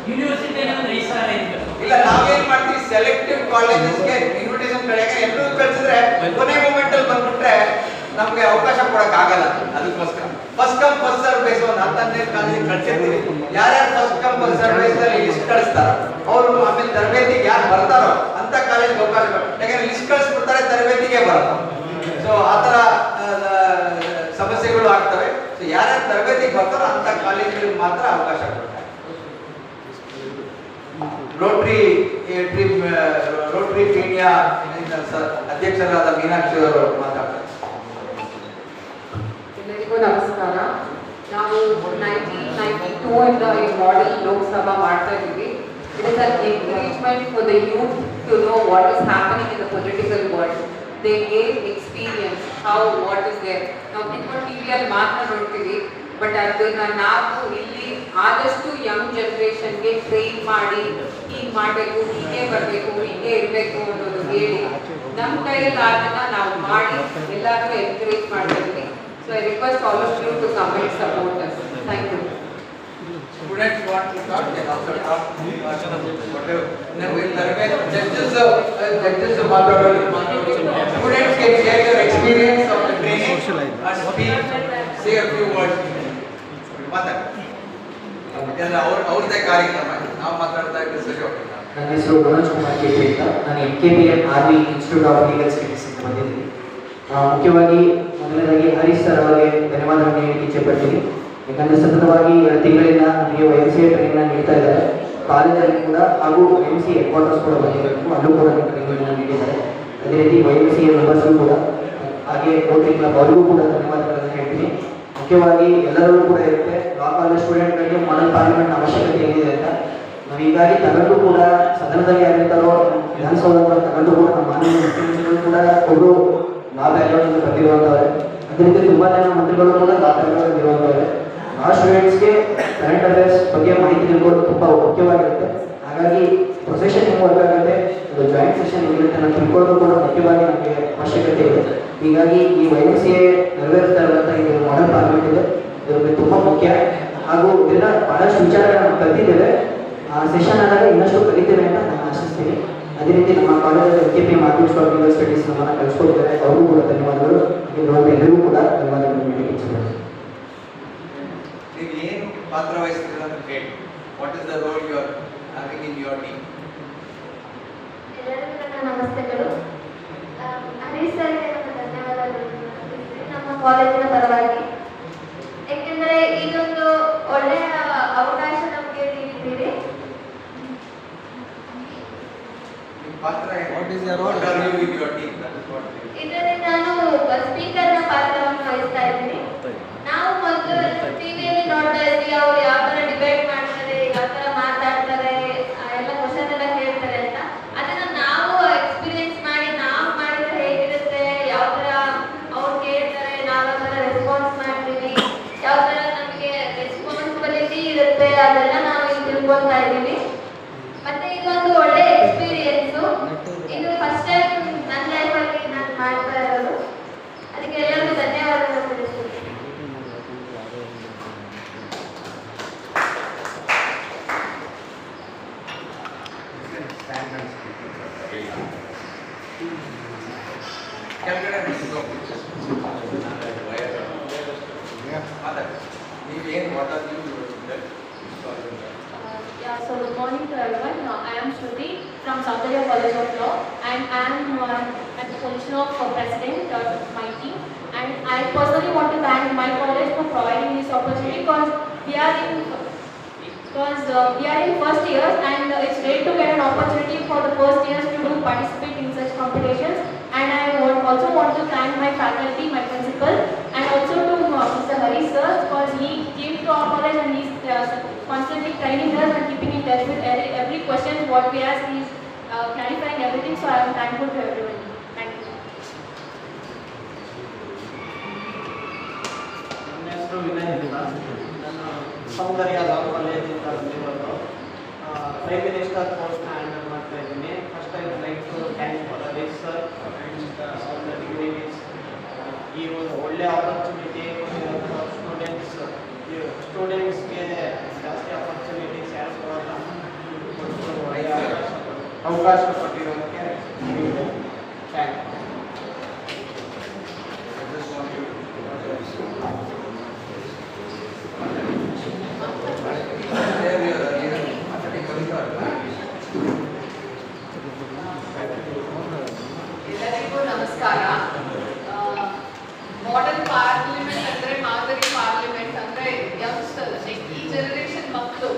University ಇಲ್ಲ, ನಾವೇನ್ ಮಾಡ್ತೀವಿ, ಸೆಲೆಕ್ಟಿವ್ ಕಾಲೇಜಸ್ಗೆ ಇನ್ವಿಟೇಷನ್ ಕಡೆಗೆ ಎಲ್ಲರೂ ಕಳ್ಸಿದ್ರೆ ಕೊನೆ ಮೂಮೆಂಟ್ ಅಲ್ಲಿ ಬಂದ್ಬಿಟ್ರೆ ನಮ್ಗೆ ಅವಕಾಶ ಕೊಡಕ್ ಆಗಲ್ಲ. ಅದಕ್ಕೋಸ್ಕರ first come first serve base ಒಂದು 10 ಕಾಲೇಜಿಗೆ ಕಳ್ಸಿರ್ತೀವಿ. ಯಾರ್ಯಾರು first come first serve base ಅಲ್ಲಿ ಲಿಸ್ಟ್ ಕಳಿಸ್ತಾರ ಅವರು ಆಮೇಲೆ ತರಬೇತಿಗೆ ಯಾರು ಬರ್ತಾರೋ ಅಂತ ಕಾಲೇಜ್ಗೆ ಅವಕಾಶ, ಯಾಕಂದ್ರೆ ಲಿಸ್ಟ್ ಕಳಿಸ್ಬಿಡ್ತಾರೆ, ತರಬೇತಿಗೆ ಬರಲ್ಲ. ಸೊ ಆತರ ಸಮಸ್ಯೆಗಳು ಆಗ್ತವೆ. ಸೊ ಯಾರ್ಯಾರು ತರಬೇತಿಗೆ ಬರ್ತಾರೋ ಅಂತ ಕಾಲೇಜ್ಗಳಿಗೆ ಮಾತ್ರ ಅವಕಾಶ ಕೊಡ್ತಾರೆ. ರೋಟರಿ ಪೀಡಿಯಾ ಅಧ್ಯಕ್ಷರಾದ ಮೀನಾಕ್ಷಿ ಅವರು ಮಾತಾಡ್ತಾರೆ. ಎಲ್ಲರಿಗೂ ನಮಸ್ಕಾರ. ನಾವು 1992 ಇಂದ ಈ ಮಾಡೆಲ್ ಲೋಕಸಭಾ ಮಾಡ್ತಾ ಇದ್ದೀವಿ. It is an encouragement for the youth to know what is happening in the political world. They gain experience how what is there. ನಾವು ಕಿತ್ಕೊಂಡು ಟಿವಿಯಲ್ಲಿ ಮಾತ್ರ ನೋಡ್ತೀವಿ, ಬಟ್ ಅದನ್ನ ನಾವು ಇಲ್ಲಿ ಆದಷ್ಟು ಯಂಗ್ ಜನರೇಷನ್ಗೆ ಟ್ರೈನ್ ಮಾಡಿ ಹೀಗೆ ಮಾಡಬೇಕು, ಹೀಗೆ ಬರಬೇಕು, ಹೀಗೆ ಇರಬೇಕು ಅನ್ನೋದು ಹೇಳಿ ನಮ್ಮ ಕೈಯಲ್ಲಿ ಅದನ್ನ ನಾವು ಮಾಡಿ ಎಲ್ಲರೂ ಎನ್ಕರೇಜ್ ಮಾಡ್ತಾ ಇದ್ದೀವಿ. So I request all of you to come and support us. Thank you. Students want to talk, they also talk. Whatever. Judges students can share your experience of the training and speak, say a few words. ಎಲ್ಲ ಅವ್ರದ್ದೇ ಕಾರ್ಯಕ್ರಮ, ನಾವು ಮಾತಾಡ್ತಾ ಇದ್ದೀವಿ. ಸರಿ, okay. ನನ್ನ ಹೆಸರು Manoj Kumar K ಅಂತ. ನಾನು MKBM RV institute of legal studies ಅಂತ ಬಂದಿದ್ದೀನಿ. ಮುಖ್ಯವಾಗಿ ಮೊದಲನೇದಾಗಿ ಹರೀಶ್ ಸರ್ ಅವರಿಗೆ ಧನ್ಯವಾದಗಳನ್ನು ಹೇಳಲಿಕ್ಕೆ ಇಚ್ಛೆಪಡ್ತೀನಿ. ಯಾಕಂದರೆ ಸತತವಾಗಿ 2 ತಿಂಗಳಿಂದ ನಮಗೆ YMCA ಟ್ರೈನಿಂಗ್ನ ನೀಡ್ತಾ ಇದ್ದಾರೆ. ಕಾಲೇಜಲ್ಲಿ ಕೂಡ ಹಾಗೂ YMCA ಹೆಡ್ ಕ್ವಾರ್ಟರ್ಸ್ ಕೂಡ ಬಂದಿರಬೇಕು, ಅಲ್ಲೂ ಕೂಡ ಟ್ರೈನಿಂಗ್ನ ನೀಡಿದ್ದಾರೆ. ಅದೇ ರೀತಿ YMCA ಮೆಂಬರ್ಸ್ಗೂ ಕೂಡ, ಹಾಗೆ ರೋಟರಿ ಕ್ಲಬ್ ಅವರಿಗೂ ಕೂಡ ಧನ್ಯವಾದಗಳನ್ನು ಹೇಳ್ತೀನಿ. ಮುಖ್ಯವಾಗಿ ಎಲ್ಲರಲ್ಲೂ ಕೂಡ ಇರುತ್ತೆ, ಲಾ ಕಾಲೇಜ್ ಸ್ಟೂಡೆಂಟ್ಗಳಿಗೆ ಮಾಡಲ್ ಪಾರ್ಲಿಮೆಂಟ್ ಅವಶ್ಯಕತೆ ಏನಿದೆ ಅಂತ ನಾವು ಹೀಗಾಗಿ ತಗೊಂಡು ಕೂಡ ಸದನದಲ್ಲಿ ಯಾರಿರ್ತಾರೋ ವಿಧಾನಸೌಧಗಳು ತಗೊಂಡು ಕೂಡ ನಮ್ಮ ಮಾನ್ಯ ಮುಖ್ಯಮಂತ್ರಿಗಳು ಕೂಡ ಒಬ್ಬರು ಲಾ ಬ್ಯಾಕ್ಗ್ರೌಂಡ್ ಬಂದಿರುವಂಥವ್ರೆ. ಅದೇ ರೀತಿ ತುಂಬ ಜನ ಮಂತ್ರಿಗಳು ಕೂಡ ಲಾ ಬ್ಯಾಕ್ಗ್ರೌಂಡ್ ಇರುವಂಥವ್ರೆ. ಲಾ ಸ್ಟೂಡೆಂಟ್ಸ್ಗೆ ಕರೆಂಟ್ ಅಫೇರ್ಸ್ ಬಗ್ಗೆ ಮಾಹಿತಿ ತಿಳ್ಕೊಳ್ಳೋದು ತುಂಬ ಮುಖ್ಯವಾಗಿರುತ್ತೆ. ಹಾಗಾಗಿ ಪ್ರೊಸೆಷನ್ ಹೆಂಗೆ ವರ್ಕ್ ಆಗುತ್ತೆ, ಅದು ಜಾಯಿಂಟ್ ಸೆಷನ್ ಹೆಂಗಿರುತ್ತೆ ನಾವು ತಿಳ್ಕೊಳ್ಳೋದು ಕೂಡ ಮುಖ್ಯವಾಗಿ ನಮಗೆ ಅವಶ್ಯಕತೆ ಇದೆ. ಹೀಗಾಗಿ ಈ YMCA ನೆರವೇರಿಸ್ತಾ ಇರುವಂಥ ಈ ಮಾಡೆಲ್ ಪಾರ್ಲಿಮೆಂಟ್ ಇದೆ, ಇದಕ್ಕೆ ತುಂಬ ಮುಖ್ಯ. ಹಾಗೂ ಇದನ್ನ ಬಹಳಷ್ಟು ವಿಚಾರಗಳನ್ನು ಕಲಿತಿದ್ದೇವೆ. ಆ ಸೆಷನ್ ಆದಾಗ ಇನ್ನಷ್ಟು ಕಲಿತೇವೆ ಅಂತ ನಾನು ಆಶಿಸ್ತೀನಿ. ಅದೇ ರೀತಿ ನಮ್ಮ ಕಾಲೇಜಲ್ಲಿ MKBM RV institute of legal studies ನಮ್ಮನ್ನು ಕಲಿಸ್ಕೊಡ್ತಾರೆ, ಅವ್ರಿಗೂ ಕೂಡ ಧನ್ಯವಾದಗಳು. ಎಲ್ಲರಿಗೂ ಕೂಡ ಧನ್ಯವಾದಗಳು ನೀಡಲಿಕ್ಕೆ ಇಚ್ಛೆಪಡ್ತೀನಿ. ನೀವು ಏನು ಪಾತ್ರ ವಹಿಸ್ತೀರ ಅಂತ ಹೇಳಿ, what is the role you are having in your team? ಎಲ್ಲರಿಗೂ ನನ್ನ ನಮಸ್ತೆಗಳು. ಹರೀಶ್ ಸರ್ಗೆ ನನ್ನ ಧನ್ಯವಾದಗಳು ನಮ್ಮ ಕಾಲೇಜಿನ ಪರವಾಗಿ. ಏಕೆಂದರೆ ಇದೊಂದು ಒಳ್ಳೆಯ ಅವಕಾಶ ನಮಗೆ ನೀಡಿದ್ದೀರಿ. ಇದರಲ್ಲಿ ನಾನು ಸ್ಪೀಕರ್ನ ಪಾತ್ರವನ್ನು ವಹಿಸ್ತಾ ಇದ್ದೀನಿ. ನಾವು ಮೊದಲು ಟಿವಿಯಲ್ಲಿ ನೋಡ್ತಾ ಇದ್ವಿ, ಅವ್ರು ಯಾವ ಥರ ಡಿಬೇಟ್ ಮಾಡ್ತಾರೆ, ಯಾವ ಥರ ಮಾತಾಡ್ತಾರೆ, ಎಲ್ಲ ಕ್ವಶನ್ ಎಲ್ಲ ಕೇಳ್ತಾರೆ ಅಂತ. ಅದನ್ನ ನಾವು ಎಕ್ಸ್ಪೀರಿಯನ್ಸ್ ಮಾಡಿ ನಾವು ಮಾಡಿದ್ರೆ ಹೇಗಿರುತ್ತೆ, ಯಾವ ಥರ ಅವ್ರು ಕೇಳ್ತಾರೆ, ನಾವು ಯಾವ ಥರ ರೆಸ್ಪಾನ್ಸ್ ಮಾಡ್ತೀವಿ, ಯಾವ ಥರ ನಮಗೆ ರೆಸ್ಪಾನ್ಸಿಬಿಲಿಟಿ ಇರುತ್ತೆ, ಅದೆಲ್ಲ ನಾವು ಇಲ್ಲಿ ತಿಳ್ಕೊಳ್ತಾ ಇದ್ದೀವಿ. ಮತ್ತೆ ಇದೊಂದು ಒಳ್ಳೆ ಎಕ್ಸ್ಪೀರಿಯನ್ಸು. ಇದು ಫಸ್ಟ್ ಟೈಮ್ ನನ್ನ ಲೈಫಲ್ಲಿ ನಾನು ಮಾಡ್ತಾ ಇರೋದು. ಅದಕ್ಕೆ ಎಲ್ಲರಿಗೂ ಧನ್ಯವಾದಗಳು ತಿಳಿಸ್ತೀನಿ. So good morning to everyone. I am Shruti from Saudariya College of Law, and I am at the position of president of my team. And I personally want to thank my college for providing this opportunity, because we are in first years, and it's great to get an opportunity for the first years to participate in such competitions. And I also want to thank my faculty, my principal, and also to Mr. Harish sir, because he came to our college and he's constantly training us and keeping in touch with every question what we ask. He's clarifying everything, so I am thankful to everyone. Thank you. ನನ್ನ ಹೆಸರು ವಿನಯ್ ಅಂತ. ನಾನು ಸೌಂದರ್ಯ ಲಾ ಕಾಲೇಜಿಂದ ಬಂದಿರೋದು. Prime minister ಪೋಸ್ಟ್ನ handle ಮಾಡ್ತಾ ಇದ್ದೀನಿ. First I would like to thank for Harish sir and all the dignitaries. ಈ ಒಂದು ಒಳ್ಳೆ ಆಪರ್ಚುನಿಟಿ ಸ್ಟೂಡೆಂಟ್ಸ್ಗೆ ಜಾಸ್ತಿ ಆಪರ್ಚುನಿಟೀಸ್ ಯಾರು ಕೊಡೋಲ್ಲ. ಅವಕಾಶ ಕೊಟ್ಟಿರೋದಕ್ಕೆ ಥ್ಯಾಂಕ್ ಯು. ಎಲ್ಲರಿಗೂ ನಮಸ್ಕಾರ. ಮಾಡೆಲ್ ಪಾರ್ಲಿಮೆಂಟ್ ಅಂದ್ರೆ ಮಾದರಿ ಪಾರ್ಲಿಮೆಂಟ್ ಅಂದ್ರೆ ಯಂಗ್ಸ್ಟರ್ಸ್ ಈ ಜನರೇಷನ್ ಮಕ್ಕಳು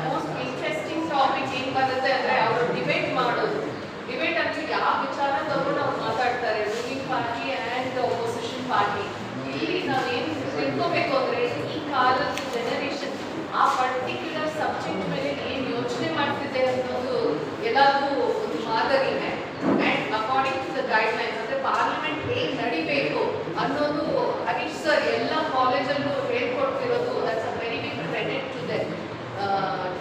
ಮೋಸ್ಟ್ ಇಂಟ್ರೆಸ್ಟಿಂಗ್ ಟಾಪಿಕ್ ಏನ್ ಬರುತ್ತೆ ಅಂದ್ರೆ ಅವರು ಡಿಬೇಟ್ ಮಾಡೋದು. ಡಿಬೇಟ್ ಅಂದ್ರೆ ಯಾವ ವಿಚಾರ ತಗೊಂಡು ಅವ್ರು ಮಾತಾಡ್ತಾರೆ, ruling party and opposition party. ಇಲ್ಲಿ ನಾವೇನು ತಿಳ್ಕೋಬೇಕು ಅಂದ್ರೆ ಈ ಕಾಲದ ಜನರೇಷನ್ ಆ ಪರ್ಟಿಕ್ಯುಲರ್ ಸಬ್ಜೆಕ್ಟ್ ಮೇಲೆ ಏನ್ ಯೋಚನೆ ಮಾಡ್ತಿದೆ ಅನ್ನೋದು ಎಲ್ಲರಿಗೂ ಒಂದು ಮಾದರಿನೇ. And according to the guidelines ಅಂದ್ರೆ ಪಾರ್ಲಿಮೆಂಟ್ ಹೇಗೆ ನಡಿಬೇಕು ಅನ್ನೋದು ಹರೀಶ್ ಸರ್ ಎಲ್ಲ ಕಾಲೇಜಲ್ಲೂ ಹೇಳ್ಕೊಡ್ತಿರೋದು. That's a very big credit to them,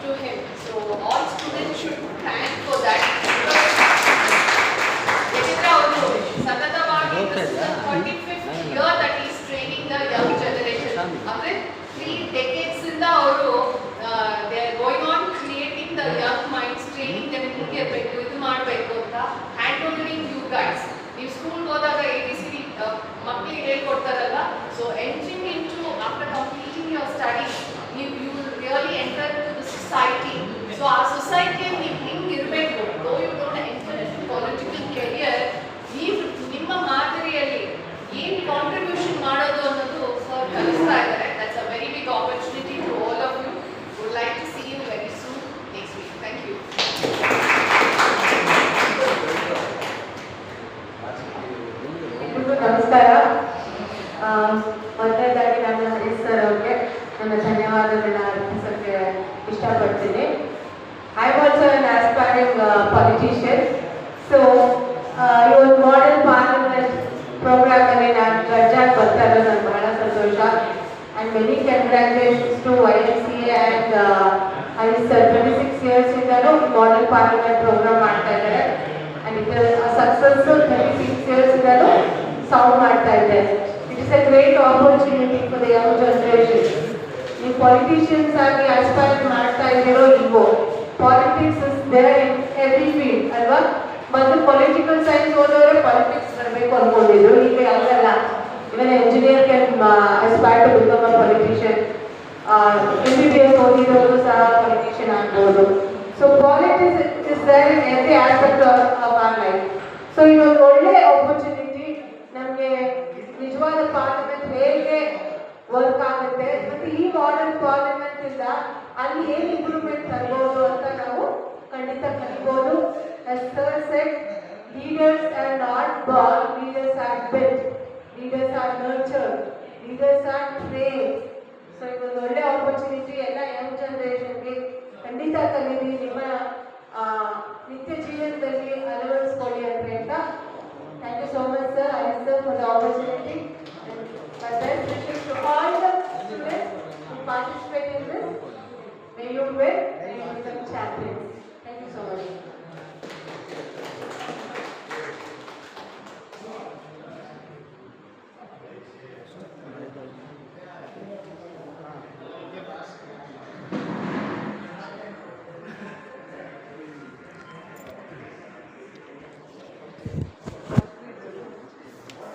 to him. So all students should thank for that. ಯಾಕಂದ್ರೆ ಅವರು ಸತತವಾಗಿ 45th year that he is training the young generation. ಅಂದ್ರೆ 3 decades ಇಂದ ಅವರು they are going on creating the young minds, training them ಹಿಂಗೆ ಇರಬೇಕು, ಇದು ಮಾಡಬೇಕು ಅಂತ ಹ್ಯಾಂಡ್ ಹೋಲ್ಡಿಂಗ್ ಯು ಗೈಸ್. ನೀವು ಸ್ಕೂಲ್ಗೆ ಹೋದಾಗ ABCD ಮಕ್ಕಳಿಗೆ ಹೇಳ್ಕೊಡ್ತಾರಲ್ಲ, so entering into after completing your studies you really enter to the society. So ಆ ಸೊಸೈಟಿಯಲ್ಲಿ ನೀವು ಹಿಂಗೆ ಇರಬೇಕು. Though you don't enter into political career, ನೀವು ನಿಮ್ಮ ಮಾದರಿಯಲ್ಲಿ ಏನು ಕಾಂಟ್ರಿಬ್ಯೂಷನ್ ಮಾಡೋದು ಅನ್ನೋದು ಸರ್ ಕಲಿಸ್ತಾ ಇದ್ದಾರೆ. That's a very big opportunity to all of you. Would like to see you very soon next week. Thank you. ಎಲ್ರಿಗೂ ನಮಸ್ಕಾರ. ಮೊದಲನೇದಾಗಿ ನಾನು ಹರೀಶ್ ಸರ್ ಅವ್ರಿಗೆ ನನ್ನ ಧನ್ಯವಾದಗಳನ್ನ ಅರ್ಪಿಸೋಕ್ಕೆ ಇಷ್ಟಪಡ್ತೀನಿ. I am also an aspiring politician. So ಇವತ್ತು ಮಾಡೆಲ್ ಪಾರ್ಲಿಮೆಂಟ್ ಪ್ರೋಗ್ರಾಮಲ್ಲಿ ನಾನು ಜಡ್ಜ್ ಆಗಿ ಬರ್ತಾ ಇರೋದು ನನಗೆ ಬಹಳ ಸಂತೋಷ. And many congratulations to YMCA and Harish sir. 26 years ಇಂದಲೂ ಮಾಡೆಲ್ ಪಾರ್ಲಿಮೆಂಟ್ ಪ್ರೋಗ್ರಾಮ್ ಮಾಡ್ತಾ ಇದ್ದಾರೆ. ಆ್ಯಂಡ್ ಇಟ್ ಸಕ್ಸಸ್ 36 years ಇಂದಲೂ ಸೌಂಡ್ ಮಾಡ್ತಾ ಇದೆ. It is a great opportunity for the young generation. ನೀವು ಪಾಲಿಟಿಷಿಯನ್ಸ್ ಆಗಿ ಆಸ್ಪೈರ್ ಮಾಡ್ತಾ ಇದ್ದೀರೋ ಇಲ್ವೋ, politics is there in every field ಅಲ್ವಾ? ಮೊದಲು ಪೊಲಿಟಿಕಲ್ ಸೈನ್ಸ್ ಓದೋರೆ ಪಾಲಿಟಿಕ್ಸ್ ಬರಬೇಕು ಅಂದ್ಕೊಂಡಿದ್ರು. ಈಗ ಹಂಗಲ್ಲ. Even engineer can aspire to become a politician. MBBS ಓದಿರೋರು ಸಹ ಪೊಲಿಟಿಷಿಯನ್ ಆಗ್ಬೋದು. So politics is there in every aspect of our life. So ಇದೊಂದು ಒಳ್ಳೆ ಆಪರ್ಚುನಿಟಿ. ನಮಗೆ ನಿಜವಾದ ಪಾರ್ಲಿಮೆಂಟ್ ಹೇಗೆ ವರ್ಕ್ ಆಗುತ್ತೆ ಮತ್ತು ಈ ಮಾಡೆಲ್ ಪಾರ್ಲಿಮೆಂಟ್ ಇಂದ ಅಲ್ಲಿ ಏನು ಇಂಪ್ರೂವ್ಮೆಂಟ್ ತರ್ಬೋದು ಅಂತ ನಾವು ಖಂಡಿತ ಕಲಿಬೋದು. As sir said, leaders are not born, leaders are built, leaders are nurtured, leaders are trained. So ಇದೊಂದು ಒಳ್ಳೆ ಆಪರ್ಚುನಿಟಿ ಎಲ್ಲ ಯಂಗ್ ಜನರೇಷನ್ಗೆ ಖಂಡಿತ ಕಲೀರಿ, ನಿಮ್ಮ ನಿತ್ಯ ಜೀವನದಲ್ಲಿ ಅಳವಡಿಸ್ಕೊಳ್ಳಿ ಅಂತ. Thank you so much, sir. I am sir for the opportunity. And my best wishes to all the students who participate in this. May you win, may you become champions.